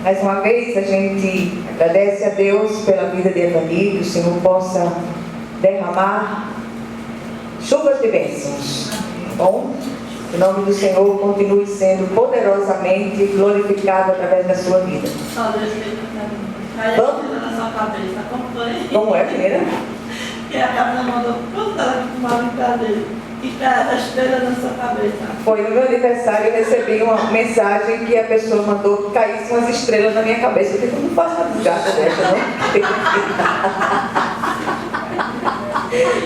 Mais uma vez a gente agradece a Deus pela vida de Evani, que o Senhor possa derramar chuvas de bênçãos. Bom, que o nome do Senhor continue sendo poderosamente glorificado através da sua vida. Vamos? Como é, primeira? Que a Camila mandou contar com uma brincadeira. Que está a estrela na sua cabeça. Foi no meu aniversário, eu recebi uma mensagem que a pessoa mandou caísse umas estrelas na minha cabeça. Eu falei, não faço uma bugada dessa, não?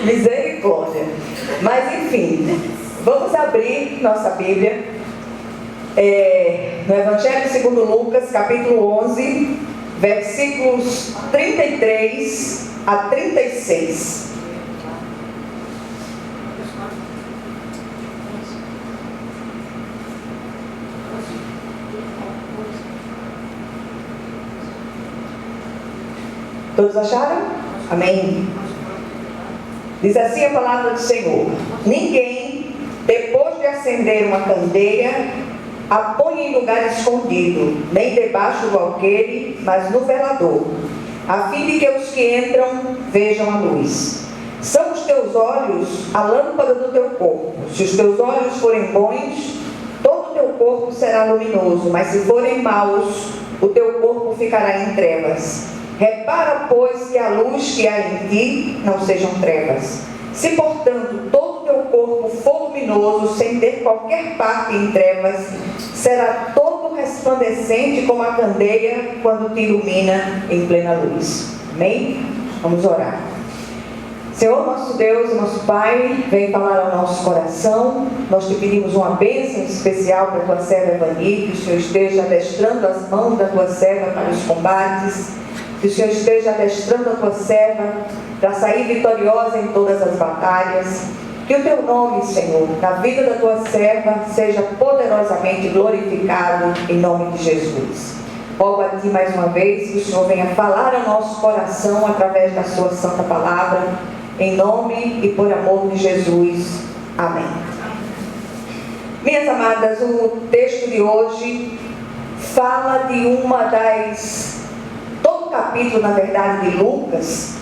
Misericórdia. Mas enfim, vamos abrir nossa Bíblia no Evangelho segundo Lucas, capítulo 11, versículos 33 a 36. Todos acharam? Amém? Diz assim a palavra do Senhor: ninguém, depois de acender uma candeia, a põe em lugar escondido, nem debaixo do alqueire, mas no velador, a fim de que os que entram vejam a luz. São os teus olhos a lâmpada do teu corpo. Se os teus olhos forem bons, todo o teu corpo será luminoso, mas se forem maus, o teu corpo ficará em trevas. Repara, pois, que a luz que há em ti não sejam trevas. Se, portanto, todo o teu corpo for luminoso, sem ter qualquer parte em trevas, será todo resplandecente como a candeia quando te ilumina em plena luz. Amém? Vamos orar. Senhor, nosso Deus, nosso Pai, vem falar ao nosso coração. Nós te pedimos uma bênção especial para a tua serva Evani, que o Senhor esteja adestrando as mãos da tua serva para os combates, que o Senhor esteja adestrando a tua serva para sair vitoriosa em todas as batalhas. Que o teu nome, Senhor, na vida da tua serva, seja poderosamente glorificado em nome de Jesus. Rogo a ti mais uma vez que o Senhor venha falar ao nosso coração através da sua santa palavra, em nome e por amor de Jesus. Amém. Minhas amadas, o texto de hoje fala de uma das... Todo o capítulo, na verdade, de Lucas,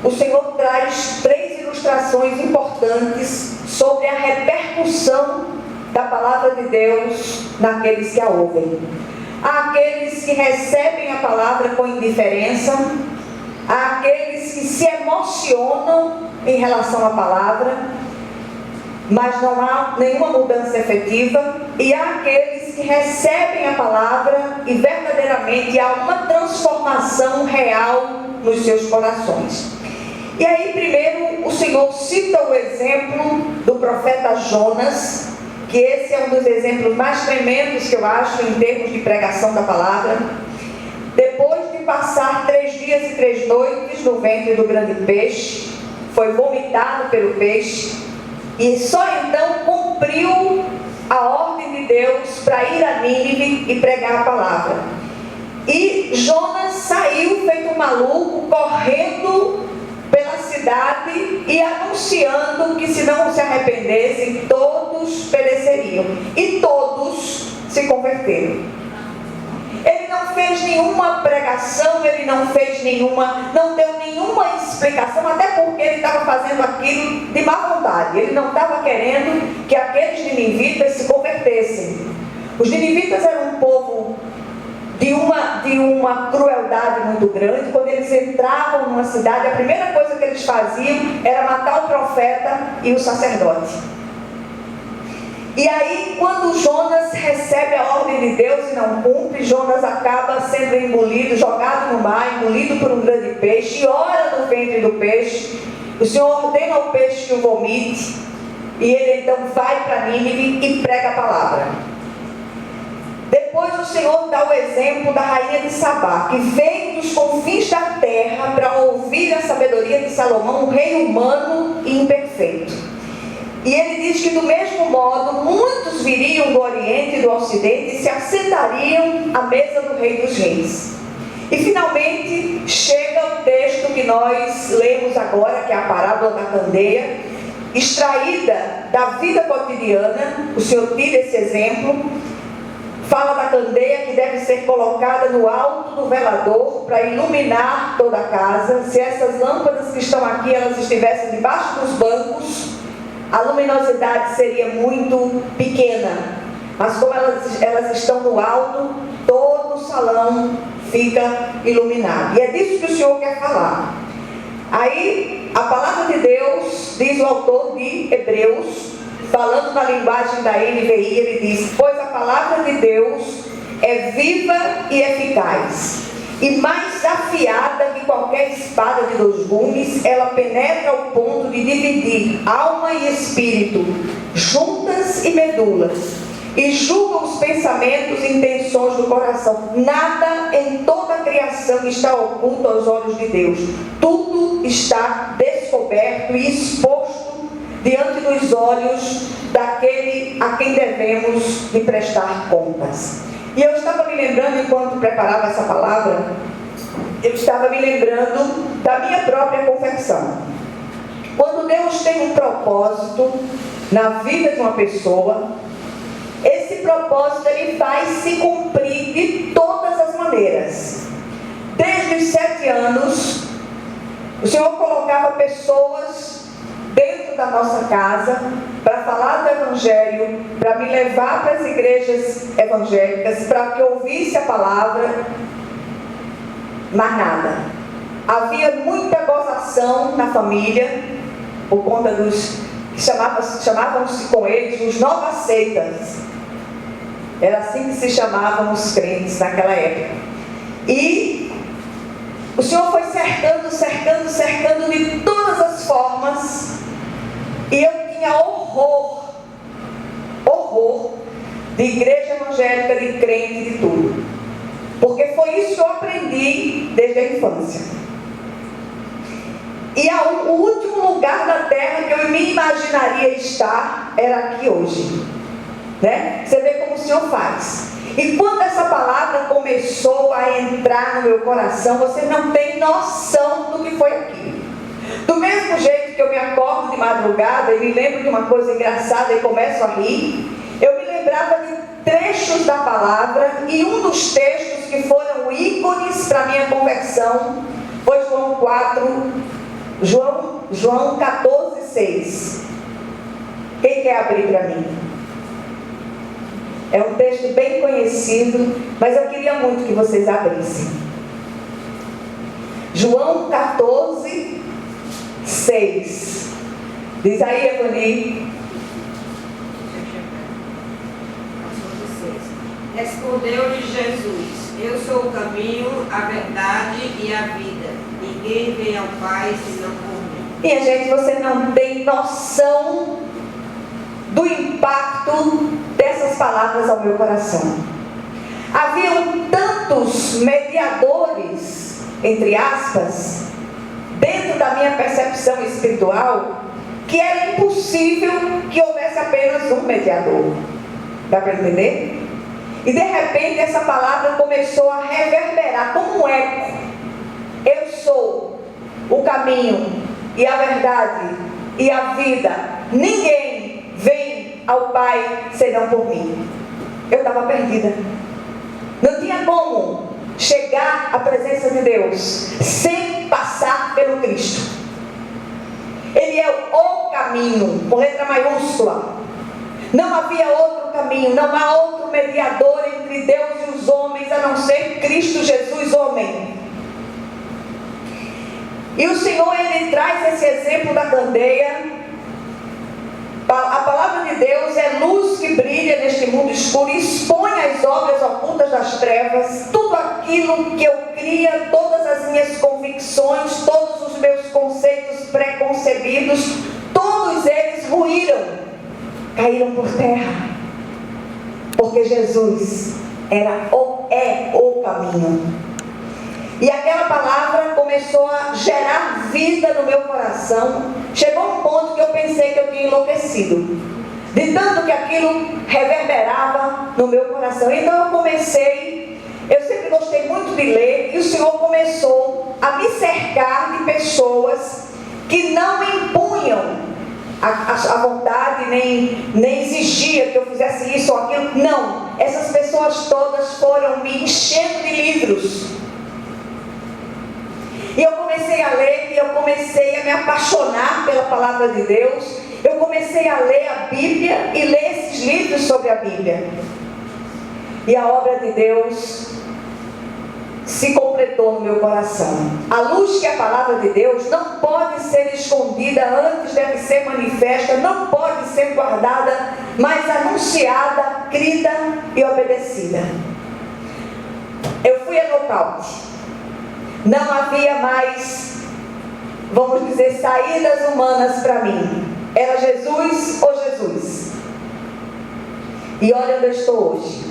o Senhor traz 3 ilustrações importantes sobre a repercussão da palavra de Deus naqueles que a ouvem. Há aqueles que recebem a palavra com indiferença, há aqueles que se emocionam em relação à palavra, mas não há nenhuma mudança efetiva, e há aqueles que recebem a palavra e verdadeiramente há uma transformação real nos seus corações. E aí, primeiro, o Senhor cita o exemplo do profeta Jonas, que esse é um dos exemplos mais tremendos que eu acho em termos de pregação da palavra. Depois de passar 3 dias e 3 noites no ventre do grande peixe, foi vomitado pelo peixe, e só então cumpriu a ordem de Deus para ir a Nínive e pregar a palavra. E Jonas saiu feito um maluco, correndo pela cidade e anunciando que se não se arrependessem, todos pereceriam. E todos se converteram. Ele não fez nenhuma pregação, ele não deu nenhuma explicação, até porque ele estava fazendo aquilo de má vontade. Ele não estava querendo que aqueles ninivitas se convertessem. Os ninivitas eram um povo de uma crueldade muito grande. Quando eles entravam numa cidade, a primeira coisa que eles faziam era matar o profeta e o sacerdote. E aí, quando Jonas recebe a ordem de Deus e não cumpre, Jonas acaba sendo engolido, jogado no mar, engolido por um grande peixe, e ora no ventre do peixe. O Senhor ordena ao peixe que o vomite, e ele então vai para Nínive e prega a palavra. Depois o Senhor dá o exemplo da rainha de Sabá, que veio dos confins da terra para ouvir a sabedoria de Salomão, um rei humano e imperfeito. E ele diz que do mesmo modo, muitos viriam do Oriente e do Ocidente e se assentariam à mesa do Rei dos Reis. E finalmente chega o texto que nós lemos agora, que é a parábola da candeia, extraída da vida cotidiana. O Senhor tira esse exemplo, fala da candeia que deve ser colocada no alto do velador para iluminar toda a casa. Se essas lâmpadas que estão aqui, elas estivessem debaixo dos bancos, a luminosidade seria muito pequena. Mas como elas estão no alto, todo o salão fica iluminado. E é disso que o Senhor quer falar. Aí, a palavra de Deus, diz o autor de Hebreus, falando na linguagem da NVI, ele diz: pois a palavra de Deus é viva e eficaz, e mais afiada que qualquer espada de 2 gumes, ela penetra ao ponto de dividir alma e espírito, juntas e medulas, e julga os pensamentos e intenções do coração. Nada em toda a criação está oculto aos olhos de Deus. Tudo está descoberto e exposto diante dos olhos daquele a quem devemos de prestar contas. E eu estava me lembrando, enquanto preparava essa palavra, eu estava me lembrando da minha própria confecção. Quando Deus tem um propósito na vida de uma pessoa, esse propósito ele vai se cumprir de todas as maneiras. Desde os 7 anos, o Senhor colocava pessoas dentro da nossa casa para falar do Evangelho, para me levar para as igrejas evangélicas, para que eu ouvisse a palavra, mas nada. Havia muita gozação na família, por conta dos que chamavam-se com eles os novas seitas. Era assim que se chamavam os crentes naquela época. E o Senhor foi cercando de todas as formas. E eu tinha horror de igreja evangélica, de crente, de tudo. Porque foi isso que eu aprendi desde a infância. E o último lugar da terra que eu me imaginaria estar era aqui hoje. Né? Você vê como o Senhor faz. E quando essa palavra começou a entrar no meu coração, você não tem noção do que foi aquilo. Do mesmo jeito que eu me acordo de madrugada e me lembro de uma coisa engraçada e começo a rir, eu me lembrava de trechos da palavra, e um dos textos que foram ícones para a minha conversão foi João 14,6. Quem quer abrir para mim? É um texto bem conhecido, mas eu queria muito que vocês abrissem. João 14,6. Diz aí, Evani. Respondeu-lhe Jesus: eu sou o caminho, a verdade e a vida. Ninguém vem ao Pai senão por mim. Minha gente, você não tem noção do impacto dessas palavras ao meu coração. Haviam tantos mediadores, entre aspas, dentro da minha percepção espiritual, que era impossível que houvesse apenas um mediador. Dá para entender? E de repente essa palavra começou a reverberar como um eco. Eu sou o caminho e a verdade e a vida. Ninguém vem ao Pai senão por mim. Eu estava perdida. Não tinha como chegar à presença de Deus sem passar pelo Cristo. Ele é o caminho, com letra maiúscula. Não havia outro caminho, não há outro mediador entre Deus e os homens, a não ser Cristo Jesus, homem. E o Senhor, Ele traz esse exemplo da candeia. A palavra de Deus é luz que brilha neste mundo escuro e expõe as obras ocultas das trevas. Tudo aquilo que eu cria, todas as minhas convicções, todos os meus conceitos preconcebidos, todos eles ruíram, caíram por terra, porque Jesus é o caminho. E aquela palavra começou a gerar vida no meu coração. Chegou um ponto que eu pensei que eu tinha enlouquecido, de tanto que aquilo reverberava no meu coração. Então eu sempre gostei muito de ler, e o Senhor começou a me cercar de pessoas que não impunham a vontade, nem exigia que eu fizesse isso ou aquilo. Não, essas pessoas todas foram me enchendo de livros. E eu comecei a ler, e eu comecei a me apaixonar pela palavra de Deus. Eu comecei a ler a Bíblia e ler esses livros sobre a Bíblia. E a obra de Deus se completou no meu coração. A luz que é a palavra de Deus não pode ser escondida, antes deve ser manifesta, não pode ser guardada, mas anunciada, crida e obedecida. Eu fui a nocaute. Não havia mais, vamos dizer, saídas humanas para mim. Era Jesus ou Jesus. E olha onde eu estou hoje.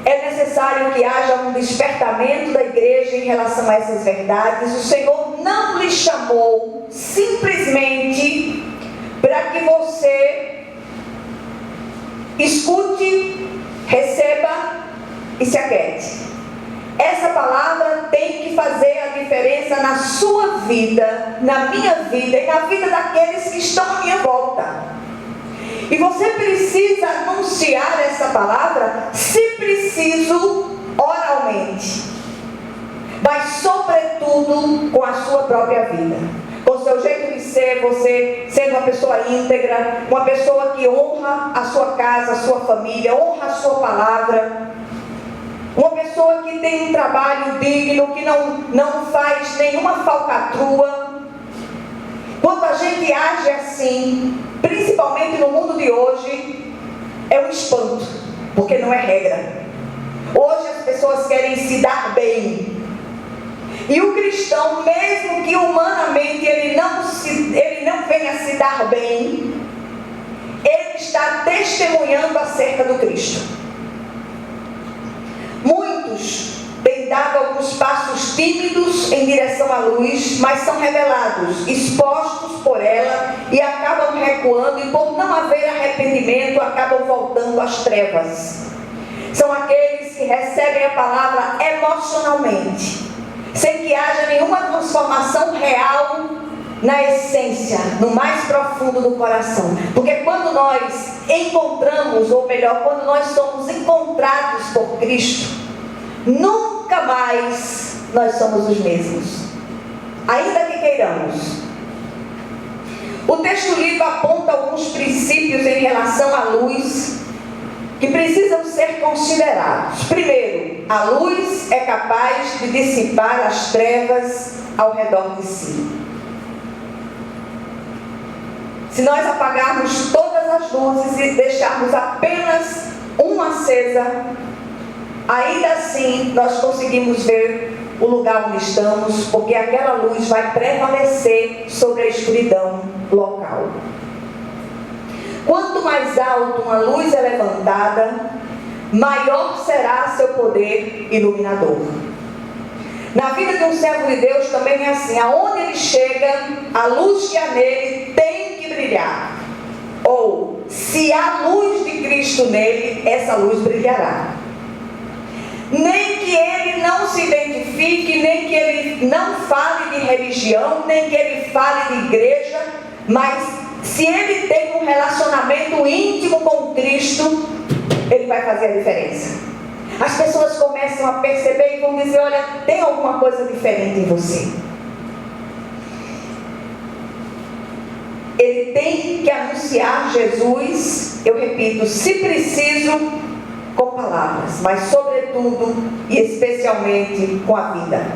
É necessário que haja um despertamento da igreja em relação a essas verdades. O Senhor não lhe chamou simplesmente para que você escute, receba e se aquiete. Essa palavra tem que fazer a diferença na sua vida, na minha vida e na vida daqueles que estão à minha volta. E você precisa anunciar essa palavra, se preciso, oralmente. Mas sobretudo com a sua própria vida. Com o seu jeito de ser, você sendo uma pessoa íntegra, uma pessoa que honra a sua casa, a sua família, honra a sua palavra. Uma pessoa que tem um trabalho digno, que não faz nenhuma falcatrua. Quando a gente age assim, principalmente no mundo de hoje, é um espanto, porque não é regra. Hoje as pessoas querem se dar bem. E o cristão, mesmo que humanamente ele não venha se dar bem, ele está testemunhando acerca do Cristo. Muitos têm dado alguns passos tímidos em direção à luz, mas são revelados, expostos por ela e acabam recuando, e por não haver arrependimento acabam voltando às trevas. São aqueles que recebem a palavra emocionalmente, sem que haja nenhuma transformação real na essência, no mais profundo do coração. Porque quando nós encontramos, ou melhor, quando nós somos encontrados por Cristo, nunca mais nós somos os mesmos, ainda que queiramos. O texto lido aponta alguns princípios em relação à luz que precisam ser considerados. Primeiro, a luz é capaz de dissipar as trevas ao redor de si. Se nós apagarmos todas as luzes e deixarmos apenas uma acesa, ainda assim nós conseguimos ver o lugar onde estamos, porque aquela luz vai prevalecer sobre a escuridão local. Quanto mais alto uma luz é levantada, maior será seu poder iluminador. Na vida de um servo de Deus também é assim. Aonde ele chega, a luz que há nele tem que brilhar. Ou, se há luz de Cristo nele, essa luz brilhará. Nem que ele não se identifique, nem que ele não fale de religião, nem que ele fale de igreja, mas se ele tem um relacionamento íntimo com Cristo, ele vai fazer a diferença. As pessoas começam a perceber e vão dizer: olha, tem alguma coisa diferente em você. Ele tem que anunciar Jesus, eu repito, se preciso, com palavras, mas sobretudo e especialmente com a vida.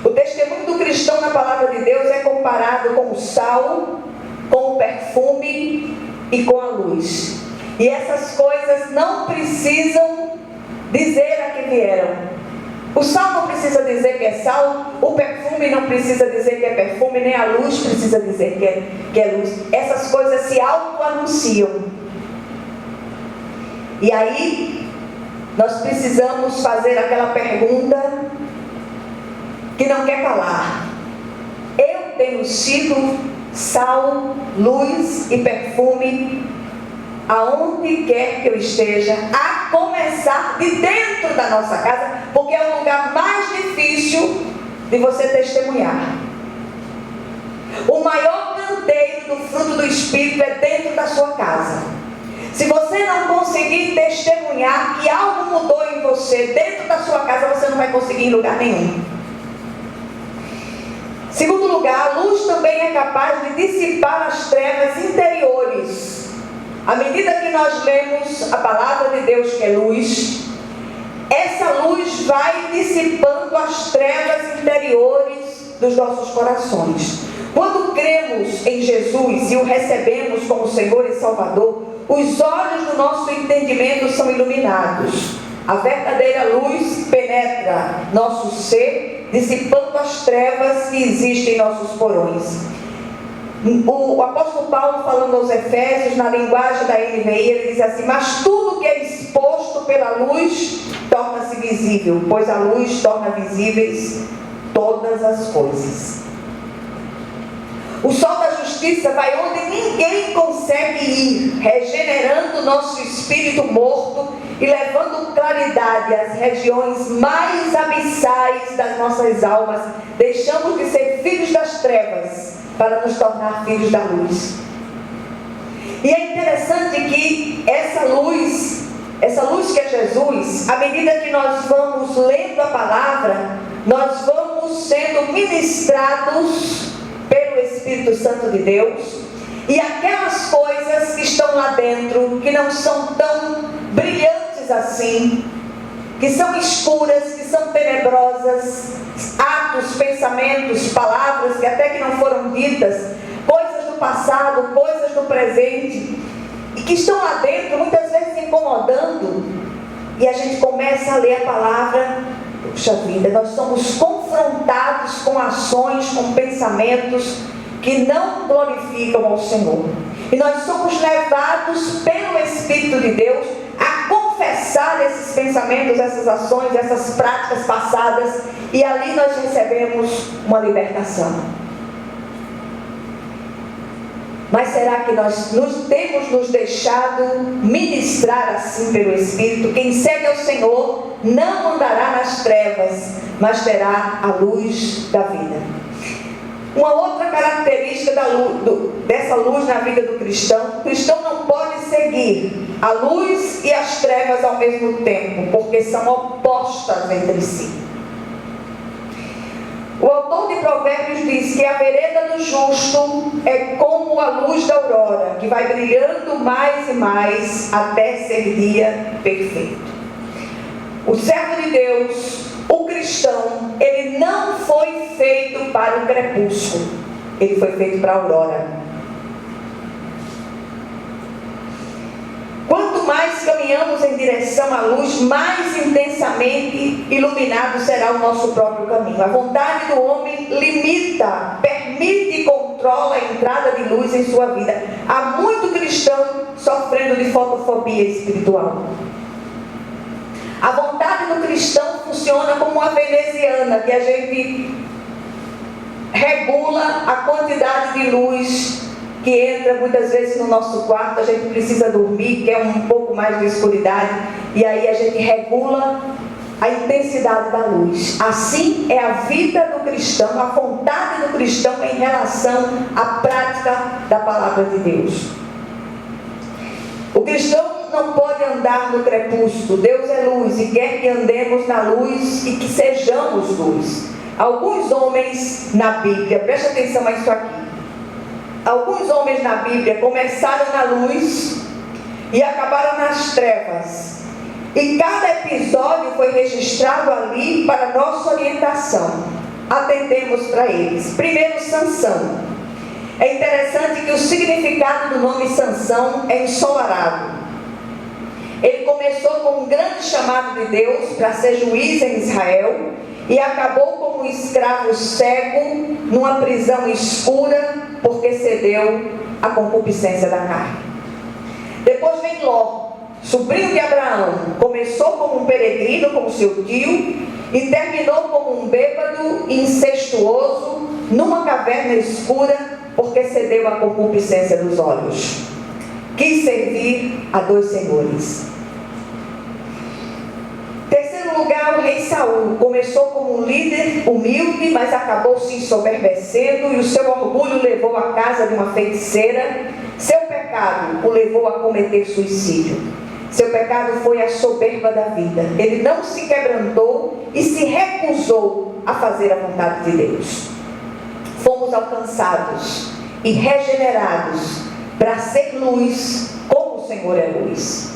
O testemunho do cristão na palavra de Deus é comparado com o sal, com o perfume e com a luz. E essas coisas não precisam dizer a que vieram. O sal não precisa dizer que é sal, o perfume não precisa dizer que é perfume, nem a luz precisa dizer que é luz. Essas coisas se auto-anunciam. E aí, nós precisamos fazer aquela pergunta que não quer calar. Eu tenho sido sal, luz e perfume aonde quer que eu esteja, a começar de dentro da nossa casa, porque é o lugar mais difícil de você testemunhar. O maior canteiro do fruto do Espírito é dentro da sua casa. Se você não conseguir testemunhar que algo mudou em você dentro da sua casa, você não vai conseguir em lugar nenhum. Segundo lugar, a luz também é capaz de dissipar as trevas interiores. À medida que nós lemos a palavra de Deus, que é luz, essa luz vai dissipando as trevas interiores dos nossos corações. Quando cremos em Jesus e o recebemos como Senhor e Salvador, os olhos do nosso entendimento são iluminados. A verdadeira luz penetra nosso ser, dissipando as trevas que existem em nossos porões. O apóstolo Paulo, falando aos Efésios, na linguagem da NVI, ele diz assim: mas tudo que é exposto pela luz torna-se visível, pois a luz torna visíveis todas as coisas. O sol da justiça vai onde ninguém consegue ir, regenerando o nosso espírito morto e levando claridade às regiões mais abissais das nossas almas. Deixamos de ser filhos das trevas para nos tornar filhos da luz. E é interessante que essa luz que é Jesus, à medida que nós vamos lendo a palavra, nós vamos sendo ministrados pelo Espírito Santo de Deus, e aquelas coisas que estão lá dentro, que não são tão brilhantes assim, que são escuras, que são tenebrosas, atos, pensamentos, palavras que até que não foram ditas, coisas do passado, coisas do presente, e que estão lá dentro, muitas vezes incomodando, e a gente começa a ler a palavra. Puxa vida, nós somos confrontados com ações, com pensamentos que não glorificam ao Senhor. E nós somos levados pelo Espírito de Deus a confessar esses pensamentos, essas ações, essas práticas passadas, e ali nós recebemos uma libertação. Mas será que nós temos nos deixado ministrar assim pelo Espírito? Quem segue ao Senhor não andará nas trevas, mas terá a luz da vida. Uma outra característica dessa luz na vida do cristão: o cristão não pode seguir a luz e as trevas ao mesmo tempo, porque são opostas entre si. O autor de Provérbios diz que a vereda do justo é como a luz da aurora, que vai brilhando mais e mais até ser dia perfeito. O servo de Deus, o cristão, ele não foi feito para o crepúsculo, ele foi feito para a aurora. Quanto mais caminhamos em direção à luz, mais intensamente iluminado será o nosso próprio caminho. A vontade do homem limita, permite e controla a entrada de luz em sua vida. Há muito cristão sofrendo de fotofobia espiritual. A vontade do cristão funciona como uma veneziana, que a gente regula a quantidade de luz que entra muitas vezes no nosso quarto. A gente precisa dormir, quer um pouco mais de escuridade, e aí a gente regula a intensidade da luz. Assim é a vida do cristão, a vontade do cristão em relação à prática da palavra de Deus. O cristão não pode andar no crepúsculo. Deus é luz e quer que andemos na luz e que sejamos luz. Alguns homens na Bíblia, preste atenção a isso aqui. Alguns homens na Bíblia começaram na luz e acabaram nas trevas. E cada episódio foi registrado ali para nossa orientação. Atendemos para eles. Primeiro, Sansão. É interessante que o significado do nome Sansão é ensolarado. Ele começou com um grande chamado de Deus para ser juiz em Israel e acabou como um escravo cego numa prisão escura porque cedeu à concupiscência da carne. Depois vem Ló, sobrinho de Abraão. Começou como um peregrino, como seu tio, e terminou como um bêbado incestuoso numa caverna escura porque cedeu à concupiscência dos olhos. Quis servir a dois senhores. Terceiro lugar, o rei Saul. Começou como um líder humilde, mas acabou se ensoberbecendo e o seu orgulho levou à casa de uma feiticeira. Seu pecado pecado o levou a cometer suicídio. Seu pecado foi a soberba da vida. Ele não se quebrantou e se recusou a fazer a vontade de Deus. Fomos alcançados e regenerados para ser luz, como o Senhor é luz.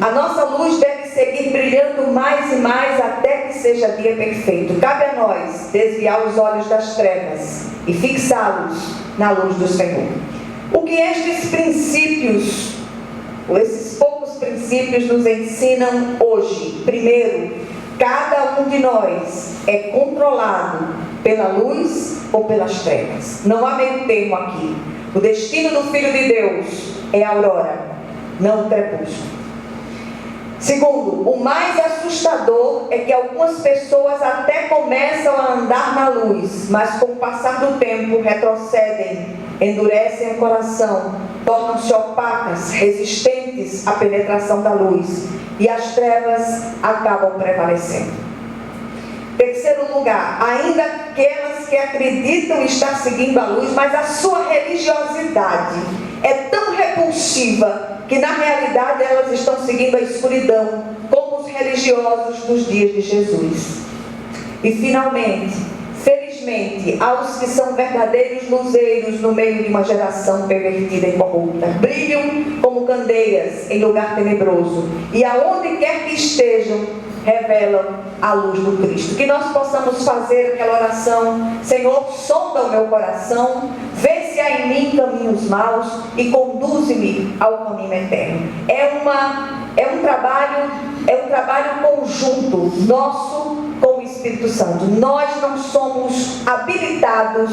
A nossa luz deve seguir brilhando mais e mais até que seja dia perfeito. Cabe a nós desviar os olhos das trevas e fixá-los na luz do Senhor. O que estes princípios, ou esses poucos princípios, nos ensinam hoje? Primeiro, cada um de nós é controlado pela luz ou pelas trevas. Não há meio termo aqui. O destino do Filho de Deus é a aurora, não o crepúsculo. Segundo, o mais assustador é que algumas pessoas até começam a andar na luz, mas com o passar do tempo retrocedem, endurecem o coração, tornam-se opacas, resistentes à penetração da luz, e as trevas acabam prevalecendo. Terceiro lugar, ainda aquelas que acreditam estar seguindo a luz, mas a sua religiosidade é tão repulsiva que na realidade elas estão seguindo a escuridão, como os religiosos nos dias de Jesus. E finalmente, felizmente, há os que são verdadeiros luzeiros no meio de uma geração pervertida e corrupta. Brilham como candeias em lugar tenebroso, e aonde quer que estejam, revelam a luz do Cristo. Que nós possamos fazer aquela oração: Senhor, sonda o meu coração, vê se há em mim caminhos maus e conduze-me ao caminho eterno. É um trabalho conjunto nosso com o Espírito Santo. Nós não somos habilitadas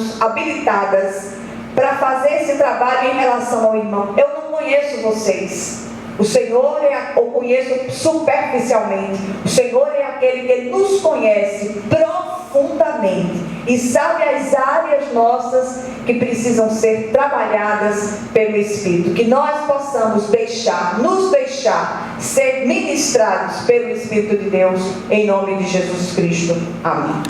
para fazer esse trabalho em relação ao irmão. Eu não conheço vocês. O Senhor eu conheço superficialmente. O Senhor é aquele que nos conhece profundamente e sabe as áreas nossas que precisam ser trabalhadas pelo Espírito. Que nós possamos nos deixar ser ministrados pelo Espírito de Deus, em nome de Jesus Cristo. Amém.